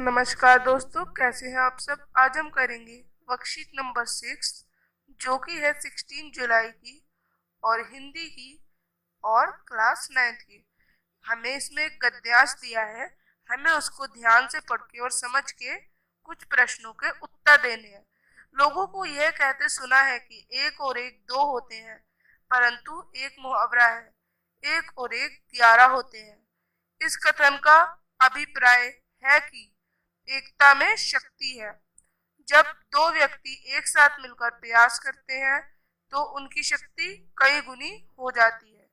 नमस्कार दोस्तों, कैसे हैं आप सब। आज हम करेंगे वर्कशीट नंबर 6 जो कि है 16 जुलाई की और हिंदी की और क्लास 9 की। हमें इसमें एक गद्यांश दिया है, हमें उसको ध्यान से पढ़ के और समझ के कुछ प्रश्नों के उत्तर देने हैं। लोगों को यह कहते सुना है कि एक और एक दो होते हैं, परंतु एक मुहावरा है, एक और एक 11 होते हैं। इस कथन का अभिप्राय है कि एकता में शक्ति है। जब दो व्यक्ति एक साथ मिलकर प्रयास करते हैं तो उनकी शक्ति कई गुनी हो जाती है।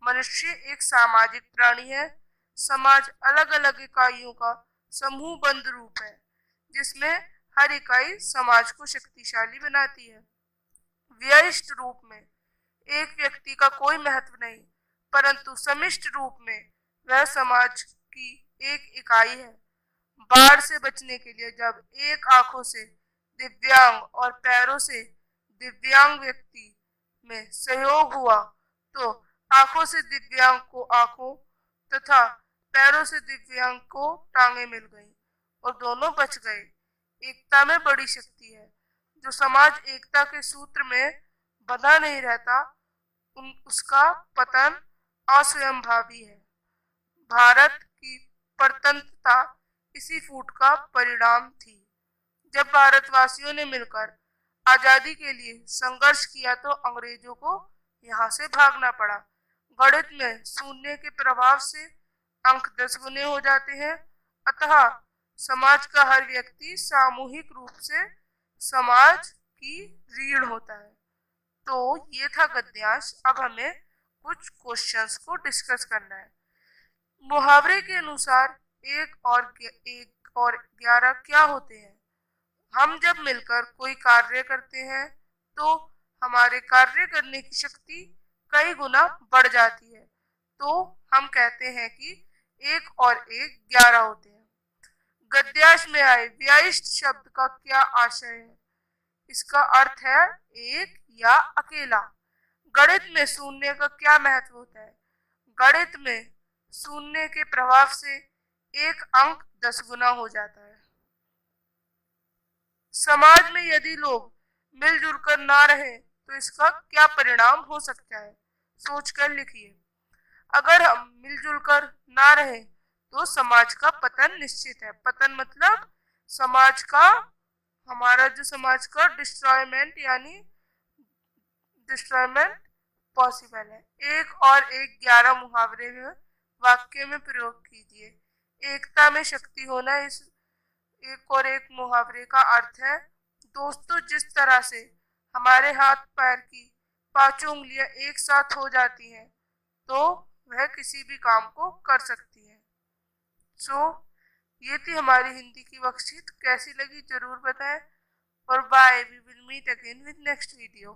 मनुष्य एक सामाजिक प्राणी है। समाज अलग अलग इकाइयों का समूहबद्ध रूप है जिसमें हर इकाई समाज को शक्तिशाली बनाती है। व्यष्टि रूप में एक व्यक्ति का कोई महत्व नहीं, परंतु समिष्ट रूप में वह समाज की एक इकाई है। बाढ़ से बचने के लिए जब एक आंखों से दिव्यांग और पैरों से दिव्यांग व्यक्ति में सहयोग हुआ तो आंखों से दिव्यांग को आंखों तथा पैरों से दिव्यांग को टांगे मिल गई और दोनों बच गए। एकता में बड़ी शक्ति है। जो समाज एकता के सूत्र में बंधा नहीं रहता उसका पतन अस्वयंभावी है। भारत की स्वतंत्रता इसी फूट का परिणाम थी। जब भारतवासियों ने मिलकर आजादी के लिए संघर्ष किया तो अंग्रेजों को यहाँ से भागना पड़ा। गणित में शून्य के प्रभाव से अंक 10 गुने हो जाते हैं, अतः समाज का हर व्यक्ति सामूहिक रूप से समाज की रीढ़ होता है। तो ये था गद्यांश। अब हमें कुछ क्वेश्चंस को डिस्कस करना है। मुहावरे के अनुसार एक और 11 क्या होते हैं। हम जब मिलकर कोई कार्य करते हैं तो हमारे कार्य करने की शक्ति कई गुना बढ़ जाती है, तो हम कहते हैं कि एक और एक 11 होते हैं। गद्यांश में आए व्यष्टि शब्द का क्या आशय है। इसका अर्थ है एक या अकेला। गणित में शून्य का क्या महत्व होता है। गणित में शून्य के प्रभाव से एक अंक 10 गुना हो जाता है। समाज में यदि लोग मिलजुल कर ना रहे तो इसका क्या परिणाम हो सकता है, सोचकर लिखिए। अगर हम मिलजुल कर ना रहे तो समाज का पतन निश्चित है। पतन मतलब समाज का, हमारा जो समाज का डिस्ट्रॉयमेंट यानी डिस्ट्रॉयमेंट पॉसिबल है। एक और एक 11 मुहावरे में वाक्य में प्रयोग कीजिए। एकता में शक्ति होना। इस एक और एक मुहावरे का अर्थ है दोस्तों, जिस तरह से हमारे हाथ पैर की पांचों उंगलियां एक साथ हो जाती हैं तो वह किसी भी काम को कर सकती है। सो ये थी हमारी हिंदी की वर्कशीट। कैसी लगी जरूर बताएं और bye. We will meet again with next video.